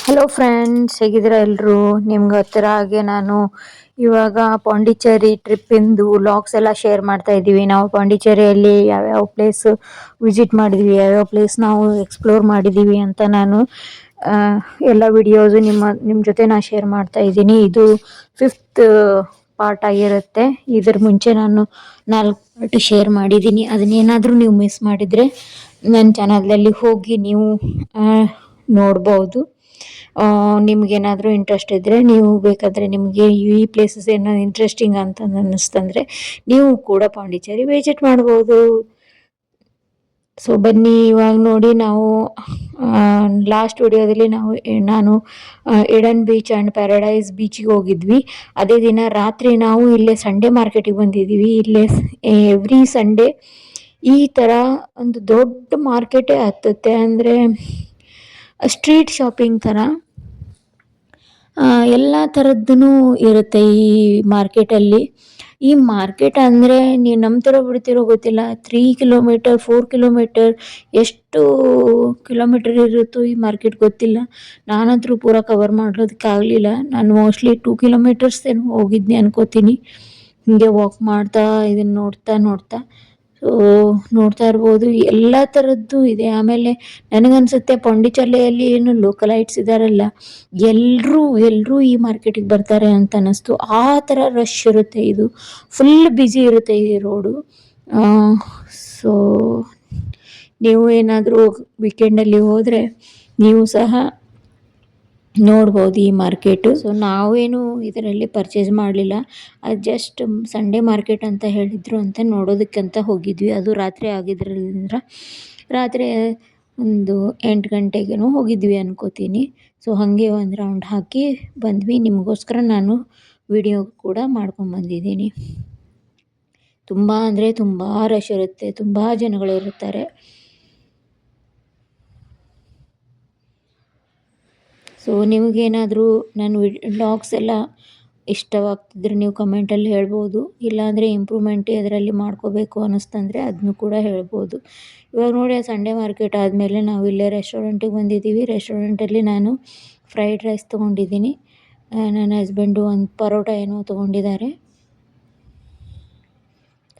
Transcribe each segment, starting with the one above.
Hello friends, ಹೇಗಿದ್ದೀರಾ ಎಲ್ಲರೂ? ನಿಮ್ಗೆ ಹತ್ತಿರ ಹಾಗೆ ನಾನು ಇವಾಗ ಪಾಂಡಿಚೇರಿ ಟ್ರಿಪ್ಪಿಂದು ವ್ಲಾಗ್ಸ್ ಎಲ್ಲ ಶೇರ್ ಮಾಡ್ತಾ ಇದ್ದೀವಿ. ನಾವು ಪಾಂಡಿಚೇರಿಯಲ್ಲಿ ಯಾವ್ಯಾವ ಪ್ಲೇಸ್ ವಿಸಿಟ್ ಮಾಡಿದ್ವಿ, ಯಾವ್ಯಾವ ಪ್ಲೇಸ್ ನಾವು ಎಕ್ಸ್ಪ್ಲೋರ್ ಮಾಡಿದ್ದೀವಿ ಅಂತ ನಾನು ಎಲ್ಲ ವಿಡಿಯೋಸು ನಿಮ್ಮ ಜೊತೆ ನಾನು ಶೇರ್ ಮಾಡ್ತಾ ಇದ್ದೀನಿ. ಇದು 5th ಪಾರ್ಟ್ ಆಗಿರುತ್ತೆ. ಇದ್ರ ಮುಂಚೆ ನಾನು 4 ಪಾರ್ಟ್ ಶೇರ್ ಮಾಡಿದ್ದೀನಿ. ಅದನ್ನೇನಾದರೂ ನೀವು ಮಿಸ್ ಮಾಡಿದರೆ ನನ್ನ ಚಾನಲ್ನಲ್ಲಿ ಹೋಗಿ ನೀವು ನೋಡ್ಬೋದು. ನಿಮ್ಗೇನಾದರೂ ಇಂಟ್ರೆಸ್ಟ್ ಇದ್ದರೆ, ನೀವು ಬೇಕಾದರೆ ನಿಮಗೆ ಈ ಪ್ಲೇಸಸ್ ಏನೋ ಇಂಟ್ರೆಸ್ಟಿಂಗ್ ಅಂತ ಅನ್ನಿಸ್ತಂದರೆ ನೀವು ಕೂಡ ಪಾಂಡಿಚೇರಿ ವಿಸಿಟ್ ಮಾಡ್ಬೋದು. ಸೊ ಬನ್ನಿ ಇವಾಗ ನೋಡಿ, ನಾವು ಲಾಸ್ಟ್ ವಿಡಿಯೋದಲ್ಲಿ ನಾನು ಇಡನ್ ಬೀಚ್ ಆ್ಯಂಡ್ ಪ್ಯಾರಡೈಸ್ ಬೀಚಿಗೆ ಹೋಗಿದ್ವಿ. ಅದೇ ದಿನ ರಾತ್ರಿ ನಾವು ಇಲ್ಲೇ ಸಂಡೇ ಮಾರ್ಕೆಟಿಗೆ ಬಂದಿದ್ದೀವಿ. ಇಲ್ಲೇ ಎವ್ರಿ ಸಂಡೇ ಈ ಥರ ಒಂದು ದೊಡ್ಡ ಮಾರ್ಕೆಟೇ ಹತ್ತುತ್ತೆ. ಅಂದರೆ ಸ್ಟ್ರೀಟ್ ಶಾಪಿಂಗ್ ಥರ ಎಲ್ಲ ಥರದ್ದೂ ಇರುತ್ತೆ ಈ ಮಾರ್ಕೆಟಲ್ಲಿ. ಈ ಮಾರ್ಕೆಟ್ ಅಂದರೆ ನೀವು ನಂಬ್ತಿರೋ ಬಿಡ್ತಿರೋ ಗೊತ್ತಿಲ್ಲ, 3 ಕಿಲೋಮೀಟರ್ 4 ಕಿಲೋಮೀಟರ್ ಎಷ್ಟು ಕಿಲೋಮೀಟರ್ ಇರುತ್ತೋ ಈ ಮಾರ್ಕೆಟ್ ಗೊತ್ತಿಲ್ಲ. ನಾನಂತರೂ ಪೂರ ಕವರ್ ಮಾಡೋದಕ್ಕಾಗಲಿಲ್ಲ. ನಾನು ಮೋಸ್ಟ್ಲಿ 2 ಕಿಲೋಮೀಟರ್ಸ್ ಏನೋ ಹೋಗಿದ್ನಿ ಅನ್ಕೋತೀನಿ. ಹೀಗೆ ವಾಕ್ ಮಾಡ್ತಾ ಇದನ್ನು ನೋಡ್ತಾ ಸೊ ನೋಡ್ತಾ ಇರ್ಬೋದು, ಎಲ್ಲ ಥರದ್ದು ಇದೆ. ಆಮೇಲೆ ನನಗನ್ಸುತ್ತೆ ಪಾಂಡಿಚೇರಿಯಲ್ಲಿ ಏನು ಲೋಕಲೈಟ್ಸ್ ಇದ್ದಾರಲ್ಲ, ಎಲ್ಲರೂ ಈ ಮಾರ್ಕೆಟಿಗೆ ಬರ್ತಾರೆ ಅಂತ ಅನ್ನಿಸ್ತು. ಆ ಥರ ರಶ್ ಇರುತ್ತೆ. ಇದು ಫುಲ್ ಬ್ಯುಸಿ ಇರುತ್ತೆ ಈ ರೋಡು. ಸೊ ನೀವು ಏನಾದರೂ ವೀಕೆಂಡಲ್ಲಿ ಹೋದರೆ ನೀವು ಸಹ ನೋಡ್ಬೋದು ಈ ಮಾರ್ಕೆಟು. ಸೊ ನಾವೇನು ಇದರಲ್ಲಿ ಪರ್ಚೇಸ್ ಮಾಡಲಿಲ್ಲ, ಅದು ಜಸ್ಟ್ ಸಂಡೇ ಮಾರ್ಕೆಟ್ ಅಂತ ಹೇಳಿದರು ಅಂತ ನೋಡೋದಕ್ಕಂತ ಹೋಗಿದ್ವಿ. ಅದು ರಾತ್ರಿ ಆಗಿದ್ರಿಂದ ರಾತ್ರಿ ಒಂದು 8 ಗಂಟೆಗೇನೋ ಹೋಗಿದ್ವಿ ಅನ್ಕೋತೀನಿ. ಸೊ ಹಾಗೆ ಒಂದು ರೌಂಡ್ ಹಾಕಿ ಬಂದ್ವಿ. ನಿಮಗೋಸ್ಕರ ನಾನು ವಿಡಿಯೋ ಕೂಡ ಮಾಡ್ಕೊಂಬಂದಿದ್ದೀನಿ. ತುಂಬ ಅಂದರೆ ತುಂಬ ರಶ್ ಇರುತ್ತೆ, ತುಂಬ ಜನಗಳಿರುತ್ತಾರೆ. ಸೊ ನಿಮಗೇನಾದರೂ ನನ್ನ ವ್ಲಾಗ್ಸ್ ಎಲ್ಲ ಇಷ್ಟವಾಗ್ತಿದ್ರೆ ನೀವು ಕಮೆಂಟಲ್ಲಿ ಹೇಳ್ಬೋದು. ಇಲ್ಲಾಂದರೆ ಇಂಪ್ರೂವ್ಮೆಂಟ್ ಇದರಲ್ಲಿ ಮಾಡ್ಕೋಬೇಕು ಅನ್ನಿಸ್ತಂದರೆ ಅದನ್ನು ಕೂಡ ಹೇಳ್ಬೋದು. ಇವಾಗ ನೋಡಿ, ಸಂಡೇ ಮಾರ್ಕೆಟ್ ಆದಮೇಲೆ ನಾವು ಇಲ್ಲೇ ರೆಸ್ಟೋರೆಂಟಿಗೆ ಬಂದಿದ್ದೀವಿ. ರೆಸ್ಟೋರೆಂಟಲ್ಲಿ ನಾನು ಫ್ರೈಡ್ ರೈಸ್ ತೊಗೊಂಡಿದ್ದೀನಿ. ನನ್ನ ಹಸ್ಬೆಂಡು ಒಂದು ಪರೋಟ ಏನೋ ತೊಗೊಂಡಿದ್ದಾರೆ.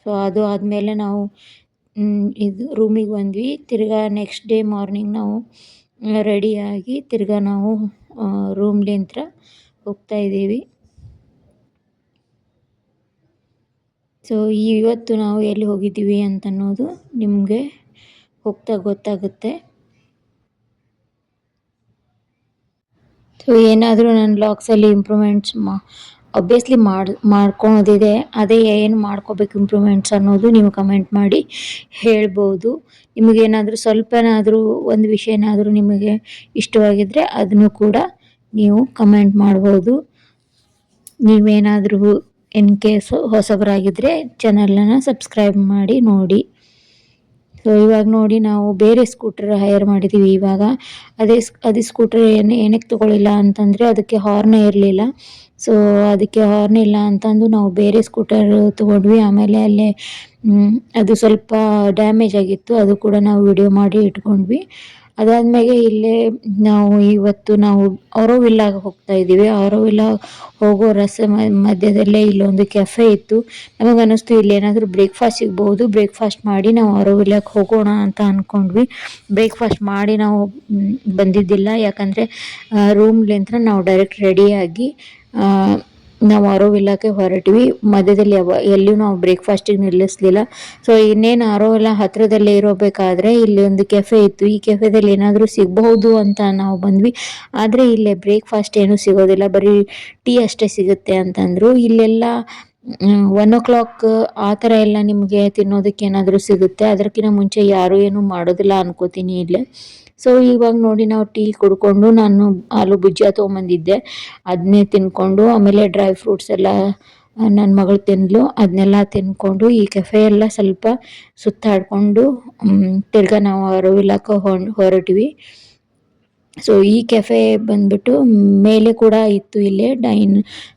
ಸೊ ಅದು ಆದಮೇಲೆ ನಾವು ಇದು ರೂಮಿಗೆ ಬಂದ್ವಿ. ತಿರ್ಗಾ ನೆಕ್ಸ್ಟ್ ಡೇ ಮಾರ್ನಿಂಗ್ ನಾವು ರೆಡಿಯಾಗಿ ತಿರ್ಗಾ ನಾವು ರೂಮ್ಲಿಂದ ಹೋಗ್ತಾ ಇದ್ದೀವಿ. ಸೊ ಇವತ್ತು ನಾವು ಎಲ್ಲಿ ಹೋಗಿದ್ದೀವಿ ಅಂತ ಅನ್ನೋದು ನಿಮಗೆ ಹೋಗ್ತಾ ಗೊತ್ತಾಗುತ್ತೆ. ಸೊ ಏನಾದರೂ ನನ್ನ ಬ್ಲಾಗ್ಸಲ್ಲಿ ಇಂಪ್ರೂವ್ಮೆಂಟ್ಸ್ ಒಬ್ವಿಯಸ್ಲಿ ಮಾಡ್ಕೊಳೋದಿದೆ. ಅದೇ ಏನು ಮಾಡ್ಕೋಬೇಕು ಇಂಪ್ರೂವ್ಮೆಂಟ್ಸ್ ಅನ್ನೋದು ನೀವು ಕಮೆಂಟ್ ಮಾಡಿ ಹೇಳ್ಬೋದು. ನಿಮಗೇನಾದರೂ ಸ್ವಲ್ಪನಾದರೂ ಒಂದು ವಿಷಯನಾದರೂ ನಿಮಗೆ ಇಷ್ಟವಾಗಿದ್ದರೆ ಅದನ್ನು ಕೂಡ ನೀವು ಕಮೆಂಟ್ ಮಾಡ್ಬೋದು. ನೀವೇನಾದರೂ ಇನ್ ಕೇಸ್ ಹೊಸಬರಾಗಿದ್ದರೆ ಚಾನಲನ್ನು ಸಬ್ಸ್ಕ್ರೈಬ್ ಮಾಡಿ ನೋಡಿ. ಸೊ ಇವಾಗ ನೋಡಿ, ನಾವು ಬೇರೆ ಸ್ಕೂಟರ್ ಹೈರ್ ಮಾಡಿದ್ದೀವಿ. ಇವಾಗ ಅದೇ ಸ್ಕೂಟರ್ ಏನಕ್ಕೆ ತೊಗೊಳ್ಳಿಲ್ಲ ಅಂತಂದರೆ ಅದಕ್ಕೆ ಹಾರ್ನೇ ಇರಲಿಲ್ಲ. ಸೊ ಅದಕ್ಕೆ ಹಾರ್ನ್ ಇಲ್ಲ ಅಂತಂದು ನಾವು ಬೇರೆ ಸ್ಕೂಟರ್ ತೊಗೊಂಡ್ವಿ. ಆಮೇಲೆ ಅಲ್ಲೇ ಅದು ಸ್ವಲ್ಪ ಡ್ಯಾಮೇಜ್ ಆಗಿತ್ತು, ಅದು ಕೂಡ ನಾವು ವಿಡಿಯೋ ಮಾಡಿ ಇಟ್ಕೊಂಡ್ವಿ. ಅದಾದಮೇಲೆ ಇಲ್ಲೇ ಇವತ್ತು ನಾವು ಆರೋವಿಲ್ಲಾಗೆ ಹೋಗ್ತಾ ಇದ್ದೀವಿ. ಆರೋವಿಲ್ಲ ಹೋಗೋ ಮಧ್ಯದಲ್ಲೇ ಇಲ್ಲೊಂದು ಕೆಫೆ ಇತ್ತು. ನಮಗನ್ನಿಸ್ತು ಇಲ್ಲೇನಾದರೂ ಬ್ರೇಕ್ಫಾಸ್ಟ್ ಸಿಗ್ಬೋದು, ಬ್ರೇಕ್ಫಾಸ್ಟ್ ಮಾಡಿ ನಾವು ಆರೋವಿಲ್ಲಾಗೆ ಹೋಗೋಣ ಅಂತ ಅಂದ್ಕೊಂಡ್ವಿ. ಬ್ರೇಕ್ಫಾಸ್ಟ್ ಮಾಡಿ ನಾವು ಬಂದಿದ್ದಿಲ್ಲ, ಯಾಕಂದರೆ ರೂಮ್ಲಿಂದ ನಾವು ಡೈರೆಕ್ಟ್ ರೆಡಿಯಾಗಿ ನಾವು ಆರೋವಿಲ್ಲಾಗೆ ಹೊರಟ್ವಿ. ಮಧ್ಯದಲ್ಲಿ ಎಲ್ಲಿಯೂ ನಾವು ಬ್ರೇಕ್ಫಾಸ್ಟಿಗೆ ನಿಲ್ಲಿಸಲಿಲ್ಲ. ಸೊ ಇನ್ನೇನು ಆರೋವಿಲ್ಲ ಹತ್ತಿರದಲ್ಲೇ ಇರಬೇಕಾದ್ರೆ ಇಲ್ಲಿ ಒಂದು ಕೆಫೆ ಇತ್ತು. ಈ ಕೆಫೆದಲ್ಲಿ ಏನಾದರೂ ಸಿಗಬಹುದು ಅಂತ ನಾವು ಬಂದ್ವಿ. ಆದರೆ ಇಲ್ಲೇ ಬ್ರೇಕ್ಫಾಸ್ಟ್ ಏನೂ ಸಿಗೋದಿಲ್ಲ, ಬರೀ ಟೀ ಅಷ್ಟೇ ಸಿಗುತ್ತೆ ಅಂತಂದರು. ಇಲ್ಲೆಲ್ಲ 1 o'clock ಆ ಥರ ಎಲ್ಲ ನಿಮಗೆ ತಿನ್ನೋದಕ್ಕೆ ಏನಾದರೂ ಸಿಗುತ್ತೆ. ಅದಕ್ಕಿಂತ ಮುಂಚೆ ಯಾರೂ ಏನೂ ಮಾಡೋದಿಲ್ಲ ಅನ್ಕೋತೀನಿ ಇಲ್ಲೇ. ಸೊ ಇವಾಗ ನೋಡಿ, ನಾವು ಟೀ ಕುಡ್ಕೊಂಡು ನಾನು ಆಲೂ ಭುಜಿಯಾ ತೊಗೊಂಬಂದಿದ್ದೆ, ಅದನ್ನೇ ತಿನ್ಕೊಂಡು ಆಮೇಲೆ ಡ್ರೈ ಫ್ರೂಟ್ಸ್ ಎಲ್ಲ ನನ್ನ ಮಗಳು ತಿಂದಳು. ಅದನ್ನೆಲ್ಲ ತಿನ್ಕೊಂಡು ಈ ಕೆಫೆ ಎಲ್ಲ ಸ್ವಲ್ಪ ಸುತ್ತಾಡಿಕೊಂಡು ತಿರ್ಗಾ ನಾವು ಆರೋವಿಲ್ಲಾಕ್ಕೆ ಹೊರಟ್ವಿ. ಸೊ ಈ ಕೆಫೆ ಬಂದ್ಬಿಟ್ಟು ಮೇಲೆ ಕೂಡ ಇತ್ತು, ಇಲ್ಲೇ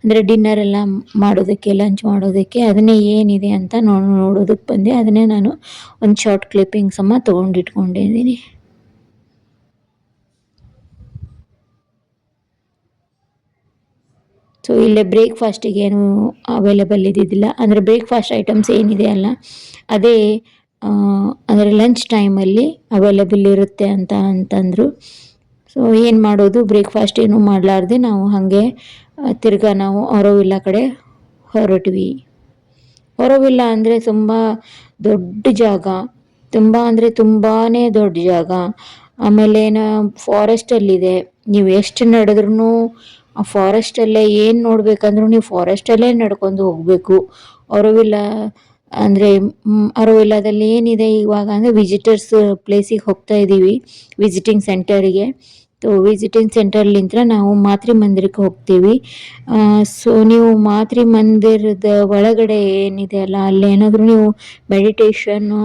ಅಂದರೆ ಡಿನ್ನರ್ ಎಲ್ಲ ಮಾಡೋದಕ್ಕೆ, ಲಂಚ್ ಮಾಡೋದಕ್ಕೆ. ಅದನ್ನೇ ಏನಿದೆ ಅಂತ ನೋಡೋದಕ್ಕೆ ಬಂದೆ. ಅದನ್ನೇ ನಾನು ಒಂದು ಶಾರ್ಟ್ ಕ್ಲಿಪ್ಪಿಂಗ್ಸ್ ತೊಗೊಂಡಿಟ್ಕೊಂಡಿದ್ದೀನಿ. ಸೊ ಇಲ್ಲೇ ಬ್ರೇಕ್ಫಾಸ್ಟಿಗೆ ಏನು ಅವೈಲೇಬಲ್ ಇದ್ದಿದ್ದಿಲ್ಲ, ಅಂದರೆ ಬ್ರೇಕ್ಫಾಸ್ಟ್ ಐಟಮ್ಸ್ ಏನಿದೆ ಅಲ್ಲ ಅದೇ ಅಂದರೆ ಲಂಚ್ ಟೈಮಲ್ಲಿ ಅವೈಲೇಬಲ್ ಇರುತ್ತೆ ಅಂತಂದರು. ಸೊ ಏನು ಮಾಡೋದು, ಬ್ರೇಕ್ಫಾಸ್ಟ್ ಏನು ಮಾಡಲಾರ್ದೆ ನಾವು ಹಾಗೆ ತಿರ್ಗಾ ನಾವು ಆರೋವಿಲ್ಲ ಕಡೆ ಹೊರಟ್ವಿ. ಆರೋವಿಲ್ಲ ಅಂದರೆ ತುಂಬ ದೊಡ್ಡ ಜಾಗ, ತುಂಬ ಅಂದರೆ ತುಂಬಾ ದೊಡ್ಡ ಜಾಗ. ಆಮೇಲೆ ಫಾರೆಸ್ಟಲ್ಲಿದೆ, ನೀವು ಎಷ್ಟು ನಡೆದ್ರೂ ಆ ಫಾರೆಸ್ಟಲ್ಲೇ ಏನು ನೋಡಬೇಕಂದ್ರೂ ನೀವು ಫಾರೆಸ್ಟಲ್ಲೇ ನಡ್ಕೊಂಡು ಹೋಗಬೇಕು. ಆರೋವಿಲ್ಲ ಅಂದರೆ ಆರೋವಿಲ್ಲದಲ್ಲಿ ಏನಿದೆ ಇವಾಗ ಅಂದರೆ ವಿಸಿಟರ್ಸ್ ಪ್ಲೇಸಿಗೆ ಹೋಗ್ತಾ ಇದ್ದೀವಿ, ವಿಸಿಟಿಂಗ್ ಸೆಂಟರಿಗೆ. ವಿಸಿಟಿಂಗ್ ಸೆಂಟರ್ಲಿಂದ ನಾವು ಮಾತೃ ಮಂದಿರಕ್ಕೆ ಹೋಗ್ತೀವಿ. ಸೊ ನೀವು ಮಾತೃ ಮಂದಿರದ ಒಳಗಡೆ ಏನಿದೆ ಅಲ್ಲ, ಅಲ್ಲೇನಾದರೂ ನೀವು ಮೆಡಿಟೇಷನ್ನು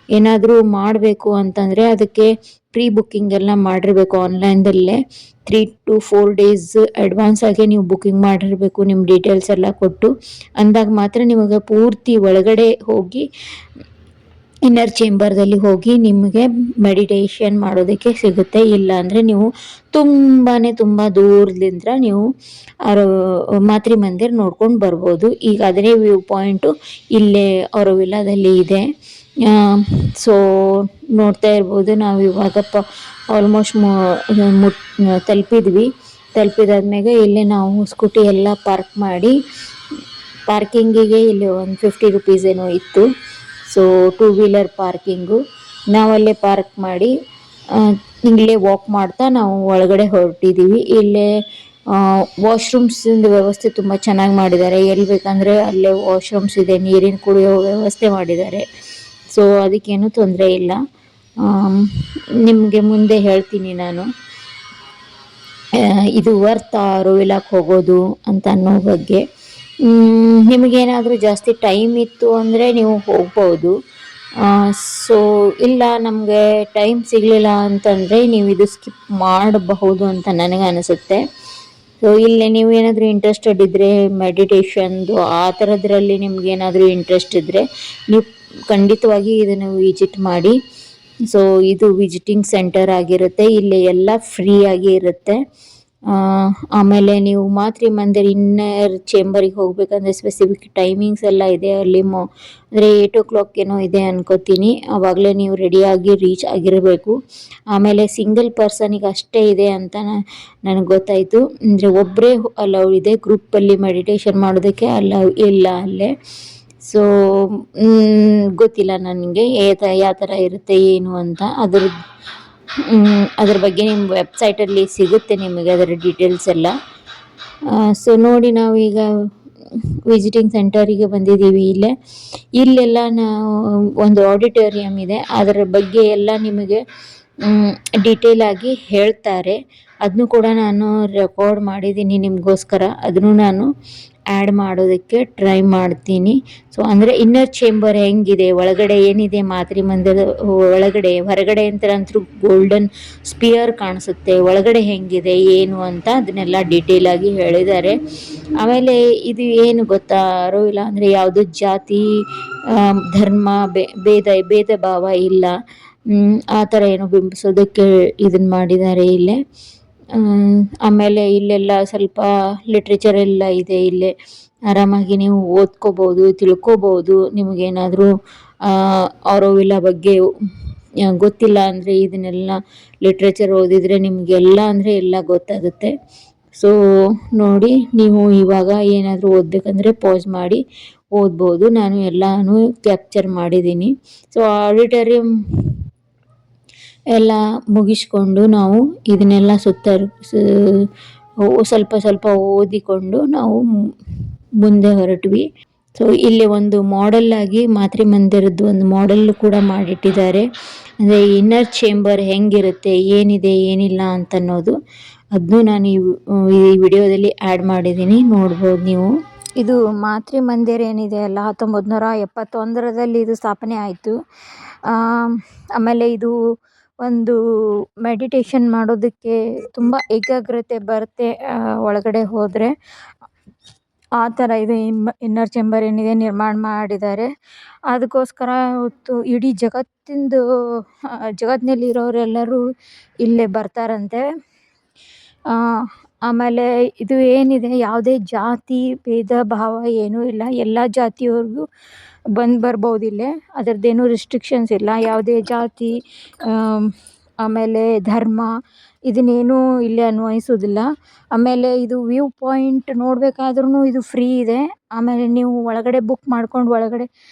ಏನಾದರೂ ಮಾಡಬೇಕು ಅಂತಂದರೆ ಅದಕ್ಕೆ ಪ್ರೀ ಬುಕ್ಕಿಂಗ್ ಎಲ್ಲ ಮಾಡಿರಬೇಕು ಆನ್ಲೈನ್ದಲ್ಲೇ. 3 to 4 ಡೇಸ್ ಅಡ್ವಾನ್ಸ್ ಆಗಿ ನೀವು ಬುಕ್ಕಿಂಗ್ ಮಾಡಿರಬೇಕು, ನಿಮ್ಮ ಡೀಟೇಲ್ಸ್ ಎಲ್ಲ ಕೊಟ್ಟು. ಅಂದಾಗ ಮಾತ್ರ ನಿಮಗೆ ಪೂರ್ತಿ ಒಳಗಡೆ ಹೋಗಿ ಇನ್ನರ್ ಚೇಂಬರ್ದಲ್ಲಿ ಹೋಗಿ ನಿಮಗೆ ಮೆಡಿಟೇಷನ್ ಮಾಡೋದಕ್ಕೆ ಸಿಗುತ್ತೆ. ಇಲ್ಲ ಅಂದರೆ ನೀವು ತುಂಬ ದೂರದಿಂದ ನೀವು ಮಾತೃ ಮಂದಿರ ನೋಡ್ಕೊಂಡು ಬರ್ಬೋದು. ಈಗ ಅದೇ ವ್ಯೂ ಪಾಯಿಂಟು ಇಲ್ಲೇ ಆರೋವಿಲ್ಲದಲ್ಲಿ ಇದೆ. ಸೊ ನೋಡ್ತಾ ಇರ್ಬೋದು, ನಾವು ಇವಾಗಪ್ಪ ಆಲ್ಮೋಸ್ಟ್ ತಲುಪಿದಾದ್ಮೇಲೆ ಇಲ್ಲೇ ನಾವು ಸ್ಕೂಟಿ ಎಲ್ಲ ಪಾರ್ಕ್ ಮಾಡಿ, ಪಾರ್ಕಿಂಗಿಗೆ ಇಲ್ಲಿ ಒಂದು 50 ರುಪೀಸ್ ಏನೋ ಇತ್ತು. ಸೊ 2 ವೀಲರ್ ಪಾರ್ಕಿಂಗು ನಾವಲ್ಲೇ ಪಾರ್ಕ್ ಮಾಡಿ ಇಲ್ಲೇ ವಾಕ್ ಮಾಡ್ತಾ ನಾವು ಒಳಗಡೆ ಹೊರಟಿದ್ದೀವಿ. ಇಲ್ಲೇ ವಾಶ್ರೂಮ್ಸಿಂದ ವ್ಯವಸ್ಥೆ ತುಂಬ ಚೆನ್ನಾಗಿ ಮಾಡಿದ್ದಾರೆ. ಎಲ್ಲಿ ಬೇಕಂದರೆ ಅಲ್ಲೇ ವಾಶ್ರೂಮ್ಸ್ ಇದೆ, ನೀರಿನ ಕುಡಿಯೋ ವ್ಯವಸ್ಥೆ ಮಾಡಿದ್ದಾರೆ. ಸೊ ಅದಕ್ಕೇನು ತೊಂದರೆ ಇಲ್ಲ. ನಿಮಗೆ ಮುಂದೆ ಹೇಳ್ತೀನಿ ನಾನು ಇದು ವರ್ತ್ ಆರೋವಿಲ್ಲಕ್ಕೆ ಹೋಗೋದು ಅಂತ ಅನ್ನೋ ಬಗ್ಗೆ. ನಿಮಗೇನಾದರೂ ಜಾಸ್ತಿ ಟೈಮ್ ಇತ್ತು ಅಂದರೆ ನೀವು ಹೋಗ್ಬೋದು. ಸೊ ಇಲ್ಲ ನಮಗೆ ಟೈಮ್ ಸಿಗಲಿಲ್ಲ ಅಂತಂದರೆ ನೀವು ಇದು ಸ್ಕಿಪ್ ಮಾಡಬಹುದು ಅಂತ ನನಗೆ ಅನಿಸುತ್ತೆ. ಸೊ ಇಲ್ಲೇ ನೀವು ಏನಾದರೂ ಇಂಟ್ರೆಸ್ಟೆಡ್ ಇದ್ದರೆ ಮೆಡಿಟೇಷನ್ದು ಆ ಥರದ್ರಲ್ಲಿ ನಿಮಗೇನಾದರೂ ಇಂಟ್ರೆಸ್ಟ್ ಇದ್ದರೆ ನೀವು ಖಂಡಿತವಾಗಿ ಇದನ್ನು ವಿಸಿಟ್ ಮಾಡಿ. ಸೊ ಇದು ವಿಸಿಟಿಂಗ್ ಸೆಂಟರ್ ಆಗಿರುತ್ತೆ, ಇಲ್ಲಿ ಎಲ್ಲ ಫ್ರೀಯಾಗಿ ಇರುತ್ತೆ. ಆಮೇಲೆ ನೀವು ಮಾತೃ ಮಂದಿರ ಇನ್ನರ್ ಚೇಂಬರಿಗೆ ಹೋಗ್ಬೇಕಂದ್ರೆ ಸ್ಪೆಸಿಫಿಕ್ ಟೈಮಿಂಗ್ಸ್ ಎಲ್ಲ ಇದೆ. ಅಲ್ಲಿ ಅಂದರೆ 8 o'clock ಏನೋ ಇದೆ ಅನ್ಕೋತೀನಿ. ಆವಾಗಲೇ ನೀವು ರೆಡಿಯಾಗಿ ರೀಚ್ ಆಗಿರಬೇಕು. ಆಮೇಲೆ ಸಿಂಗಲ್ ಪರ್ಸನಿಗೆ ಅಷ್ಟೇ ಇದೆ ಅಂತ ನನಗೆ ಗೊತ್ತಾಯಿತು. ಅಂದರೆ ಒಬ್ಬರೇ ಅಲೌ ಇದೆ, ಗ್ರೂಪಲ್ಲಿ ಮೆಡಿಟೇಷನ್ ಮಾಡೋದಕ್ಕೆ ಅಲೌ ಇಲ್ಲ ಅಲ್ಲೇ. ಸೊ ಗೊತ್ತಿಲ್ಲ ನನಗೆ ಯಾವ ಥರ ಇರುತ್ತೆ ಏನು ಅಂತ. ಅದ್ರ ಬಗ್ಗೆ ನಿಮ್ಮ ವೆಬ್ಸೈಟಲ್ಲಿ ಸಿಗುತ್ತೆ ನಿಮಗೆ ಅದರ ಡೀಟೇಲ್ಸ್ ಎಲ್ಲ. ಸೊ ನೋಡಿ ನಾವೀಗ ವಿಸಿಟಿಂಗ್ ಸೆಂಟರಿಗೆ ಬಂದಿದ್ದೀವಿ. ಇಲ್ಲೆಲ್ಲ ನಾವು ಒಂದು ಆಡಿಟೋರಿಯಂ ಇದೆ, ಅದರ ಬಗ್ಗೆ ಎಲ್ಲ ನಿಮಗೆ ಡೀಟೇಲ್ ಆಗಿ ಹೇಳ್ತಾರೆ. ಅದನ್ನು ಕೂಡ ನಾನು ರೆಕಾರ್ಡ್ ಮಾಡಿದ್ದೀನಿ ನಿಮಗೋಸ್ಕರ, ಅದನ್ನು ನಾನು ಆ್ಯಡ್ ಮಾಡೋದಕ್ಕೆ ಟ್ರೈ ಮಾಡ್ತೀನಿ. ಸೊ ಅಂದರೆ ಇನ್ನರ್ ಚೇಂಬರ್ ಹೆಂಗಿದೆ, ಒಳಗಡೆ ಏನಿದೆ, ಮಾತೃ ಮಂದಿರದ ಒಳಗಡೆ ಹೊರಗಡೆ ಅಂತೂ ಗೋಲ್ಡನ್ ಸ್ಪಿಯರ್ ಕಾಣಿಸುತ್ತೆ, ಒಳಗಡೆ ಹೆಂಗಿದೆ ಏನು ಅಂತ ಅದನ್ನೆಲ್ಲ ಡೀಟೇಲಾಗಿ ಹೇಳಿದ್ದಾರೆ. ಆಮೇಲೆ ಇದು ಏನು ಗೊತ್ತಾ, ಆರೋವಿಲ್ಲ ಅಂದರೆ ಯಾವುದೋ ಜಾತಿ ಧರ್ಮ ಭೇದ ಭಾವ ಇಲ್ಲ, ಆ ಥರ ಏನೋ ಬಿಂಬಿಸೋದಕ್ಕೆ ಇದನ್ನು ಮಾಡಿದ್ದಾರೆ ಇಲ್ಲೇ. ಆಮೇಲೆ ಇಲ್ಲೆಲ್ಲ ಸ್ವಲ್ಪ ಲಿಟ್ರೇಚರ್ ಎಲ್ಲ ಇದೆ. ಇಲ್ಲೇ ಆರಾಮಾಗಿ ನೀವು ಓದ್ಕೋಬೋದು, ತಿಳ್ಕೊಬೋದು. ನಿಮಗೇನಾದರೂ ಆರೋವಿಲ್ಲ ಬಗ್ಗೆ ಗೊತ್ತಿಲ್ಲ ಅಂದರೆ ಇದನ್ನೆಲ್ಲ ಲಿಟ್ರೇಚರ್ ಓದಿದರೆ ನಿಮಗೆಲ್ಲ ಅಂದರೆ ಎಲ್ಲ ಗೊತ್ತಾಗುತ್ತೆ. ಸೊ ನೋಡಿ, ನೀವು ಇವಾಗ ಏನಾದರೂ ಓದಬೇಕಂದ್ರೆ ಪಾಸ್ ಮಾಡಿ ಓದ್ಬೋದು. ನಾನು ಎಲ್ಲನೂ ಕ್ಯಾಪ್ಚರ್ ಮಾಡಿದ್ದೀನಿ. ಸೊ ಆಡಿಟೋರಿಯಂ ಎಲ್ಲ ಮುಗಿಸ್ಕೊಂಡು ನಾವು ಇದನ್ನೆಲ್ಲ ಸ್ವಲ್ಪ ಓದಿಕೊಂಡು ನಾವು ಮುಂದೆ ಹೊರಟ್ವಿ. ಸೊ ಇಲ್ಲಿ ಒಂದು ಮಾಡೆಲ್ ಆಗಿ ಮಾತೃ ಮಂದಿರದ್ದು ಒಂದು ಮಾಡೆಲ್ ಕೂಡ ಮಾಡಿಟ್ಟಿದ್ದಾರೆ. ಅಂದರೆ ಇನ್ನರ್ ಚೇಂಬರ್ ಹೆಂಗಿರುತ್ತೆ, ಏನಿದೆ ಏನಿಲ್ಲ ಅಂತನ್ನೋದು, ಅದನ್ನು ನಾನು ಈ ವಿಡಿಯೋದಲ್ಲಿ ಆ್ಯಡ್ ಮಾಡಿದ್ದೀನಿ, ನೋಡ್ಬೋದು ನೀವು. ಇದು ಮಾತೃ ಮಂದಿರ ಏನಿದೆ ಅಲ್ಲ, 1971ರಲ್ಲಿ ಇದು ಸ್ಥಾಪನೆ ಆಯಿತು. ಆಮೇಲೆ ಇದು ಒಂದು ಮೆಡಿಟೇಷನ್ ಮಾಡೋದಕ್ಕೆ ತುಂಬ ಏಕಾಗ್ರತೆ ಬರುತ್ತೆ ಒಳಗಡೆ ಹೋದರೆ. ಆ ಥರ ಇದು ಇನ್ನರ್ ಚೇಂಬರ್ ಏನಿದೆ ನಿರ್ಮಾಣ ಮಾಡಿದ್ದಾರೆ. ಅದಕ್ಕೋಸ್ಕರ ಇಡೀ ಜಗತ್ತಿನಲ್ಲಿರೋರೆಲ್ಲರೂ ಇಲ್ಲೇ ಬರ್ತಾರಂತೆ. ಆಮೇಲೆ ಇದು ಏನಿದೆ ಯಾವುದೇ ಜಾತಿ ಭೇದ ಭಾವ ಏನೂ ಇಲ್ಲ, ಎಲ್ಲ ಜಾತಿಯವ್ರಿಗೂ ಬರ್ಬೋದು ಇಲ್ಲೇ. ಅದರದ್ದೇನು ರಿಸ್ಟ್ರಿಕ್ಷನ್ಸ್ ಇಲ್ಲ. ಯಾವುದೇ ಜಾತಿ ಆಮೇಲೆ ಧರ್ಮ ಇದನ್ನೇನೂ ಇಲ್ಲಿ ಅನ್ವಯಿಸೋದಿಲ್ಲ. ಆಮೇಲೆ ಇದು ವ್ಯೂ ಪಾಯಿಂಟ್ ನೋಡಬೇಕಾದ್ರೂ ಇದು ಫ್ರೀ ಇದೆ. ಆಮೇಲೆ ನೀವು ಒಳಗಡೆ ಬುಕ್ ಮಾಡ್ಕೊಂಡು ಒಳಗಡೆ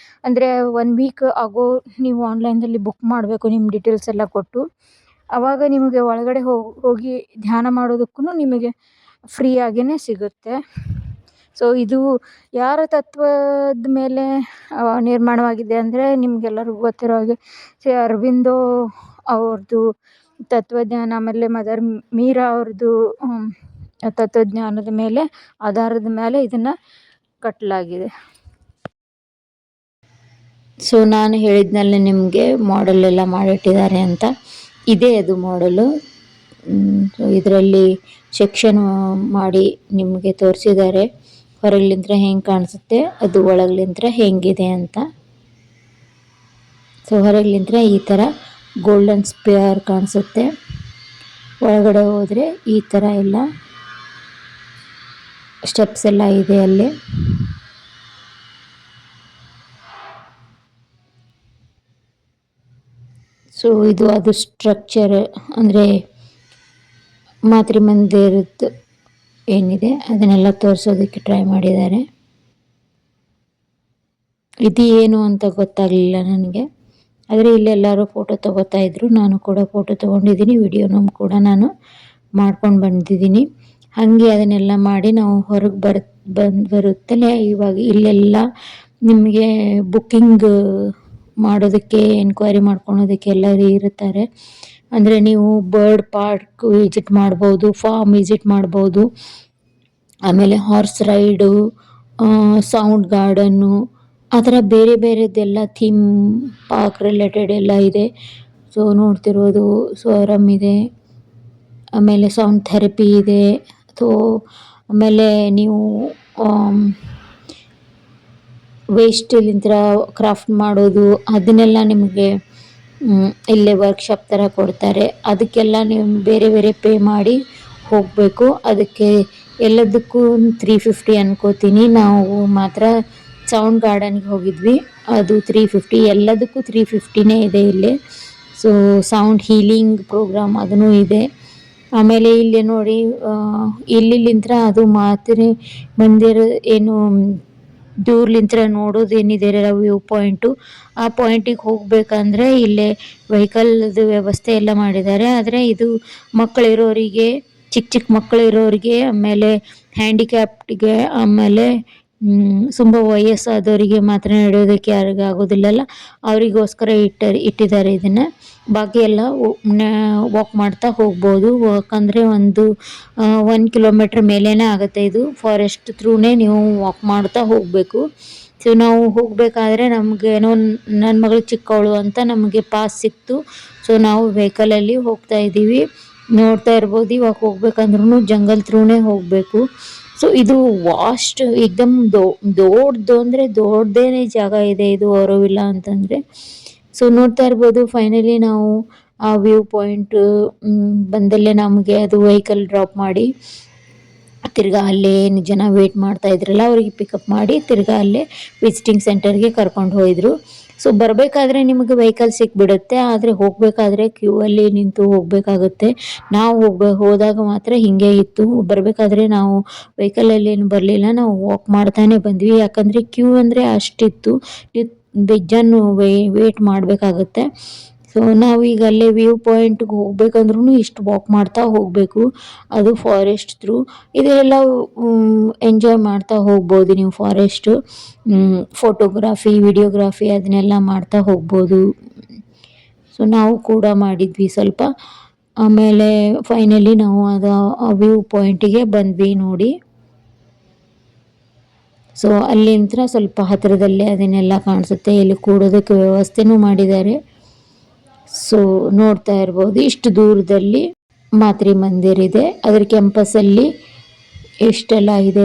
ಅಂದರೆ 1 ವೀಕ್ ಆಗೋ ನೀವು ಆನ್ಲೈನ್ದಲ್ಲಿ ಬುಕ್ ಮಾಡಬೇಕು ನಿಮ್ಮ ಡೀಟೇಲ್ಸ್ ಎಲ್ಲ ಕೊಟ್ಟು. ಆವಾಗ ನಿಮಗೆ ಒಳಗಡೆ ಹೋಗಿ ಧ್ಯಾನ ಮಾಡೋದಕ್ಕೂ ನಿಮಗೆ ಫ್ರೀ ಆಗಿಯೇ ಸಿಗುತ್ತೆ. ಸೊ ಇದು ಯಾರ ತತ್ವದ ಮೇಲೆ ನಿರ್ಮಾಣವಾಗಿದೆ ಅಂದರೆ ನಿಮಗೆಲ್ಲರಿಗೂ ಗೊತ್ತಿರೋ ಹಾಗೆ ಶ್ರೀ ಅರಬಿಂದೋ ಅವ್ರದ್ದು ತತ್ವಜ್ಞಾನ, ಆಮೇಲೆ ಮದರ್ ಮೀರಾ ಅವ್ರದ್ದು ತತ್ವಜ್ಞಾನದ ಮೇಲೆ ಆಧಾರದ ಮೇಲೆ ಇದನ್ನು ಕಟ್ಟಲಾಗಿದೆ. ಸೊ ನಾನು ಹೇಳಿದ್ನಲ್ಲ ನಿಮಗೆ ಮಾಡೆಲ್ ಎಲ್ಲ ಮಾಡಿಟ್ಟಿದ್ದಾರೆ ಅಂತ, ಇದೇ ಅದು ಮಾಡಲು. ಸೊ ಇದರಲ್ಲಿ ಸೆಕ್ಷನ್ ಮಾಡಿ ನಿಮಗೆ ತೋರಿಸಿದ್ದಾರೆ. ಹೊರಗ್ಲಿಂತ್ರ ಹೆಂಗೆ ಕಾಣಿಸುತ್ತೆ, ಅದು ಒಳಗ್ಲಿಂತ್ರ ಹೆಂಗಿದೆ ಅಂತ. ಸೊ ಹೊರಗ್ಲಿಂತ್ರ ಈ ಥರ ಗೋಲ್ಡನ್ ಸ್ಪೇರ್ ಕಾಣಿಸುತ್ತೆ. ಒಳಗಡೆ ಹೋದರೆ ಈ ಥರ ಎಲ್ಲ ಸ್ಟೆಪ್ಸ್ ಎಲ್ಲ ಇದೆ ಅಲ್ಲಿ. ಸೊ ಇದು ಅದು ಸ್ಟ್ರಕ್ಚರ್ ಅಂದರೆ ಮಾತೃ ಮಂದಿರದ್ದು ಏನಿದೆ ಅದನ್ನೆಲ್ಲ ತೋರಿಸೋದಕ್ಕೆ ಟ್ರೈ ಮಾಡಿದ್ದಾರೆ. ಇದು ಏನು ಅಂತ ಗೊತ್ತಾಗಲಿಲ್ಲ ನನಗೆ, ಆದರೆ ಇಲ್ಲೆಲ್ಲರೂ ಫೋಟೋ ತೊಗೋತಾ ಇದ್ರು. ನಾನು ಕೂಡ ಫೋಟೋ ತೊಗೊಂಡಿದ್ದೀನಿ, ವಿಡಿಯೋನೂ ಕೂಡ ನಾನು ಮಾಡ್ಕೊಂಡು ಬಂದಿದ್ದೀನಿ. ಹಾಗೆ ಅದನ್ನೆಲ್ಲ ಮಾಡಿ ನಾವು ಹೊರಗೆ ಬರುತ್ತಲೇ ಇವಾಗ ಇಲ್ಲೆಲ್ಲ ನಿಮಗೆ ಬುಕ್ಕಿಂಗ್ ಮಾಡೋದಕ್ಕೆ, ಎನ್ಕ್ವೈರಿ ಮಾಡ್ಕೊಳೋದಕ್ಕೆ ಎಲ್ಲರೂ ಇರುತ್ತಾರೆ. ಅಂದರೆ ನೀವು ಬರ್ಡ್ ಪಾರ್ಕ್ ವಿಸಿಟ್ ಮಾಡ್ಬೋದು, ಫಾರ್ಮ್ ವಿಸಿಟ್ ಮಾಡ್ಬೋದು, ಆಮೇಲೆ ಹಾರ್ಸ್ ರೈಡು, ಸೌಂಡ್ ಗಾರ್ಡನ್ನು, ಆ ಥರ ಬೇರೆ ಬೇರೆದೆಲ್ಲ ಥೀಮ್ ಪಾರ್ಕ್ ರಿಲೇಟೆಡ್ ಎಲ್ಲ ಇದೆ. ಸೊ ನೋಡ್ತಿರ್ಬೋದು ಸ್ವರಮ್ ಇದೆ, ಆಮೇಲೆ ಸೌಂಡ್ ಥೆರಪಿ ಇದೆ. ಸೊ ಆಮೇಲೆ ನೀವು ವೇಸ್ಟಲ್ಲಿಂದ ಕ್ರಾಫ್ಟ್ ಮಾಡೋದು ಅದನ್ನೆಲ್ಲ ನಿಮಗೆ ಇಲ್ಲೇ ವರ್ಕ್ಶಾಪ್ ಥರ ಕೊಡ್ತಾರೆ. ಅದಕ್ಕೆಲ್ಲ ನೀವು ಬೇರೆ ಬೇರೆ ಪೇ ಮಾಡಿ ಹೋಗಬೇಕು. ಅದಕ್ಕೆ ಎಲ್ಲದಕ್ಕೂ 350 ಅನ್ಕೋತೀನಿ. ನಾವು ಮಾತ್ರ ಸೌಂಡ್ ಗಾರ್ಡನ್ಗೆ ಹೋಗಿದ್ವಿ, ಅದು 350. ಎಲ್ಲದಕ್ಕೂ 350ನೇ ಇದೆ ಇಲ್ಲಿ. ಸೊ ಸೌಂಡ್ ಹೀಲಿಂಗ್ ಪ್ರೋಗ್ರಾಮ್ ಅದೂ ಇದೆ. ಆಮೇಲೆ ಇಲ್ಲಿ ನೋಡಿ ಇಲ್ಲಿಂತ್ರ ಅದು ಮಾತೃ ಮಂದಿರ ಏನು ದೂರ್ಲಿಂತ್ರ ನೋಡೋದೇನಿದೆ ವ್ಯೂ ಪಾಯಿಂಟು, ಆ ಪಾಯಿಂಟಿಗೆ ಹೋಗಬೇಕಂದ್ರೆ ಇಲ್ಲೇ ವೆಹಿಕಲ್ದು ವ್ಯವಸ್ಥೆ ಎಲ್ಲ ಮಾಡಿದ್ದಾರೆ. ಆದರೆ ಇದು ಮಕ್ಕಳಿರೋರಿಗೆ, ಚಿಕ್ಕ ಚಿಕ್ಕ ಮಕ್ಕಳಿರೋರಿಗೆ, ಆಮೇಲೆ ಹ್ಯಾಂಡಿಕ್ಯಾಪ್ಟಿಗೆ, ಆಮೇಲೆ ತುಂಬ ವಯಸ್ಸಾದವರಿಗೆ ಮಾತ್ರ ನಡೆಯೋದಕ್ಕೆ ಯಾರಿಗೆ ಆಗೋದಿಲ್ಲಲ್ಲ ಅವರಿಗೋಸ್ಕರ ಇಟ್ಟಿದ್ದಾರೆ ಇದನ್ನು. ಬಾಕಿ ಎಲ್ಲ ವಾಕ್ ಮಾಡ್ತಾ ಹೋಗ್ಬೋದು. ಯಾಕಂದರೆ 1 ಕಿಲೋಮೀಟ್ರ್ ಮೇಲೇ ಆಗುತ್ತೆ. ಇದು ಫಾರೆಸ್ಟ್ ಥ್ರೂನೇ ನೀವು ವಾಕ್ ಮಾಡ್ತಾ ಹೋಗಬೇಕು. ಸೊ ನಾವು ಹೋಗಬೇಕಾದ್ರೆ ನಮಗೇನೋ ನನ್ನ ಮಗಳು ಚಿಕ್ಕವಳು ಅಂತ ನಮಗೆ ಪಾಸ್ ಸಿಕ್ತು. ಸೊ ನಾವು ವೆಹಿಕಲಲ್ಲಿ ಹೋಗ್ತಾ ಇದ್ದೀವಿ. ನೋಡ್ತಾ ಇರ್ಬೋದು, ಇವಾಗ ಹೋಗ್ಬೇಕಂದ್ರೂ ಜಂಗಲ್ ಥ್ರೂನೇ ಹೋಗಬೇಕು. ಸೊ ಇದು ವಾಸ್ಟ್ ಏಕ್ದಮ್ ದೊಡ್ಡದು ಅಂದರೆ ದೊಡ್ಡದೇನೇ ಜಾಗ ಇದೆ ಇದು ಆರೋವಿಲ್ಲ ಅಂತಂದರೆ. ಸೊ ನೋಡ್ತಾ ಇರ್ಬೋದು, ಫೈನಲಿ ನಾವು ಆ ವ್ಯೂ ಪಾಯಿಂಟ್ ಬಂದಲ್ಲೇ ನಮಗೆ ಅದು ವೆಹಿಕಲ್ ಡ್ರಾಪ್ ಮಾಡಿ ತಿರ್ಗಾ ಅಲ್ಲೇ ಜನ ವೇಟ್ ಮಾಡ್ತಾ ಇದ್ರಲ್ಲ ಅವರಿಗೆ ಪಿಕಪ್ ಮಾಡಿ ತಿರ್ಗಾ ಅಲ್ಲೇ ವಿಸಿಟಿಂಗ್ ಸೆಂಟರ್ಗೆ ಕರ್ಕೊಂಡು ಹೋಯಿದ್ರು. ಸೊ ಬರಬೇಕಾದ್ರೆ ನಿಮಗೆ ವೆಹಿಕಲ್ ಸಿಕ್ಬಿಡುತ್ತೆ, ಆದರೆ ಹೋಗಬೇಕಾದ್ರೆ ಕ್ಯೂ ಅಲ್ಲಿ ನಿಂತು ಹೋಗಬೇಕಾಗುತ್ತೆ. ನಾವು ಹೋದಾಗ ಮಾತ್ರ ಹೀಗೆ ಇತ್ತು. ಬರಬೇಕಾದ್ರೆ ನಾವು ವೆಹಿಕಲಲ್ಲಿ ಏನು ಬರಲಿಲ್ಲ, ನಾವು ವಾಕ್ ಮಾಡ್ತಾನೆ ಬಂದ್ವಿ. ಯಾಕಂದರೆ ಕ್ಯೂ ಅಂದರೆ ಅಷ್ಟಿತ್ತು, ಬೆಜ್ಜನ್ನು ವೇಟ್ ಮಾಡಬೇಕಾಗುತ್ತೆ. ಸೊ ನಾವೀಗ ಅಲ್ಲೇ ವ್ಯೂ ಪಾಯಿಂಟ್ಗೆ ಹೋಗ್ಬೇಕಂದ್ರೂ ಇಷ್ಟು ವಾಕ್ ಮಾಡ್ತಾ ಹೋಗಬೇಕು. ಅದು ಫಾರೆಸ್ಟ್ ಥ್ರೂ. ಇದೆಲ್ಲ ಎಂಜಾಯ್ ಮಾಡ್ತಾ ಹೋಗ್ಬೋದು ನೀವು. ಫಾರೆಸ್ಟು ಫೋಟೋಗ್ರಾಫಿ, ವಿಡಿಯೋಗ್ರಾಫಿ ಅದನ್ನೆಲ್ಲ ಮಾಡ್ತಾ ಹೋಗ್ಬೋದು. ಸೊ ನಾವು ಕೂಡ ಮಾಡಿದ್ವಿ ಸ್ವಲ್ಪ. ಆಮೇಲೆ ಫೈನಲಿ ನಾವು ಅದು ಆ ವ್ಯೂ ಪಾಯಿಂಟಿಗೆ ಬಂದ್ವಿ ನೋಡಿ. ಸೊ ಅಲ್ಲಿಂದ ಸ್ವಲ್ಪ ಹತ್ತಿರದಲ್ಲೇ ಅದನ್ನೆಲ್ಲ ಕಾಣಿಸುತ್ತೆ. ಇಲ್ಲಿ ಕೂಡೋದಕ್ಕೆ ವ್ಯವಸ್ಥೆನೂ ಮಾಡಿದ್ದಾರೆ. ಸೊ ನೋಡ್ತಾ ಇರ್ಬೋದು, ಇಷ್ಟು ದೂರದಲ್ಲಿ ಮಾತೃ ಮಂದಿರ ಇದೆ. ಅದರ ಕ್ಯಾಂಪಸ್ಸಲ್ಲಿ ಎಷ್ಟೆಲ್ಲ ಇದೆ,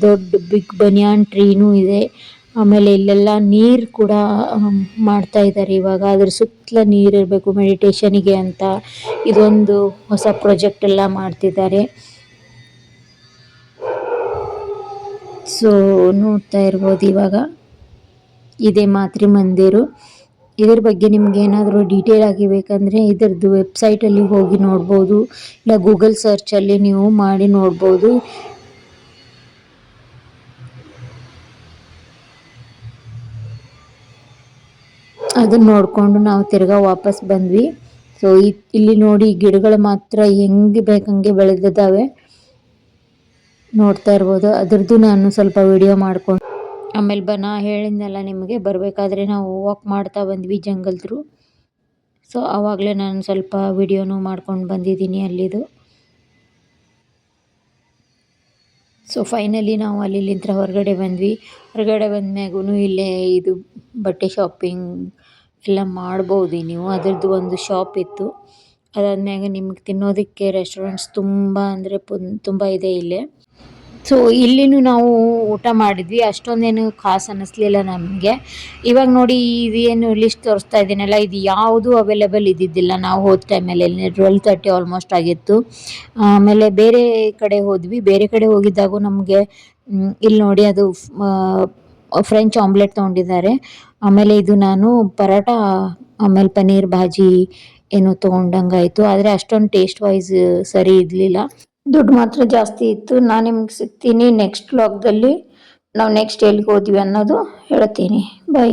ದೊಡ್ಡ ಬಿಗ್ ಬನಿಯಾನ್ ಟ್ರೀನೂ ಇದೆ. ಆಮೇಲೆ ಇಲ್ಲೆಲ್ಲ ನೀರು ಕೂಡ ಮಾಡ್ತಾ ಇದ್ದಾರೆ ಇವಾಗ. ಅದ್ರ ಸುತ್ತಲ ನೀರು ಇರಬೇಕು ಮೆಡಿಟೇಷನಿಗೆ ಅಂತ ಇದೊಂದು ಹೊಸ ಪ್ರಾಜೆಕ್ಟ್ ಎಲ್ಲ ಮಾಡ್ತಿದ್ದಾರೆ. ಸೊ ನೋಡ್ತಾ ಇರ್ಬೋದು ಇವಾಗ ಇದೇ ಮಾತೃ ಮಂದಿರು. ಇದ್ರ ಬಗ್ಗೆ ನಿಮ್ಗೆ ಏನಾದರೂ ಡೀಟೇಲ್ ಆಗಿ ಬೇಕಂದರೆ ಇದರದ್ದು ವೆಬ್ಸೈಟಲ್ಲಿ ಹೋಗಿ ನೋಡ್ಬೋದು, ಇಲ್ಲ ಗೂಗಲ್ ಸರ್ಚಲ್ಲಿ ನೀವು ಮಾಡಿ ನೋಡ್ಬೋದು. ಅದನ್ನ ನೋಡಿಕೊಂಡು ನಾವು ತಿರ್ಗಾ ವಾಪಸ್ ಬಂದ್ವಿ. ಸೊ ಇಲ್ಲಿ ನೋಡಿ ಗಿಡಗಳು ಮಾತ್ರ ಹೆಂಗೆ ಬೇಕಂಗೆ ಬೆಳೆದಿದ್ದಾವೆ, ನೋಡ್ತಾ ಇರ್ಬೋದು. ಅದ್ರದ್ದು ನಾನು ಸ್ವಲ್ಪ ವಿಡಿಯೋ ಮಾಡ್ಕೊಂಡು ಆಮೇಲೆ ನಾ ಹೇಳಿದ್ನಲ್ಲ ನಿಮಗೆ, ಬರಬೇಕಾದ್ರೆ ನಾವು ವಾಕ್ ಮಾಡ್ತಾ ಬಂದ್ವಿ ಜಂಗಲ್ ಥ್ರೂ. ಸೊ ಆವಾಗಲೇ ನಾನು ಸ್ವಲ್ಪ ವಿಡಿಯೋನು ಮಾಡ್ಕೊಂಡು ಬಂದಿದ್ದೀನಿ ಅಲ್ಲಿದು. ಸೊ ಫೈನಲಿ ನಾವು ಅಲ್ಲಿಂದ ಹೊರಗಡೆ ಬಂದ್ವಿ. ಹೊರಗಡೆ ಬಂದ್ಮ್ಯಾಗೂ ಇಲ್ಲೇ ಇದು ಬಟ್ಟೆ ಶಾಪಿಂಗ್ ಎಲ್ಲ ಮಾಡ್ಬೋದು ನೀವು. ಅದರದ್ದು ಒಂದು ಶಾಪ್ ಇತ್ತು. ಅದಾದ್ಮ್ಯಾಗ ನಿಮ್ಗೆ ತಿನ್ನೋದಕ್ಕೆ ರೆಸ್ಟೋರೆಂಟ್ಸ್ ತುಂಬ ಅಂದರೆ ತುಂಬ ಇದೆ ಇಲ್ಲೇ. ಸೊ ಇಲ್ಲಿನೂ ನಾವು ಊಟ ಮಾಡಿದ್ವಿ, ಅಷ್ಟೊಂದೇನು ಖಾಸ್ ಅನ್ನಿಸ್ಲಿಲ್ಲ ನಮಗೆ. ಇವಾಗ ನೋಡಿ ಇದೇನು ಲಿಸ್ಟ್ ತೋರಿಸ್ತಾ ಇದ್ದೀನಲ್ಲ, ಇದು ಯಾವುದು ಅವೈಲೇಬಲ್ ಇದ್ದಿದ್ದಿಲ್ಲ ನಾವು ಹೋದ ಟೈಮಲ್ಲಿ. 12:30 ಆಲ್ಮೋಸ್ಟ್ ಆಗಿತ್ತು. ಆಮೇಲೆ ಬೇರೆ ಕಡೆ ಹೋದ್ವಿ. ಬೇರೆ ಕಡೆ ಹೋಗಿದ್ದಾಗೂ ನಮಗೆ ಇಲ್ಲಿ ನೋಡಿ ಅದು ಫ್ರೆಂಚ್ ಆಮ್ಲೆಟ್ ತೊಗೊಂಡಿದ್ದಾರೆ. ಆಮೇಲೆ ಇದು ನಾನು ಪರೋಟ ಆಮೇಲೆ ಪನ್ನೀರ್ ಭಾಜಿ ಏನೋ ತೊಗೊಂಡಂಗಾಯಿತು. ಆದರೆ ಅಷ್ಟೊಂದು ಟೇಸ್ಟ್ ವೈಸ್ ಸರಿ ಇರಲಿಲ್ಲ, ದುಡ್ಡು ಮಾತ್ರ ಜಾಸ್ತಿ ಇತ್ತು. ನಾನು ನಿಮ್ಗೆ ಸಿಗ್ತೀನಿ ನೆಕ್ಸ್ಟ್ ವ್ಲಾಗ್ದಲ್ಲಿ. ನಾವು ನೆಕ್ಸ್ಟ್ ಎಲ್ಲಿಗೆ ಹೋದ್ವಿ ಅನ್ನೋದು ಹೇಳ್ತೀನಿ. ಬೈ.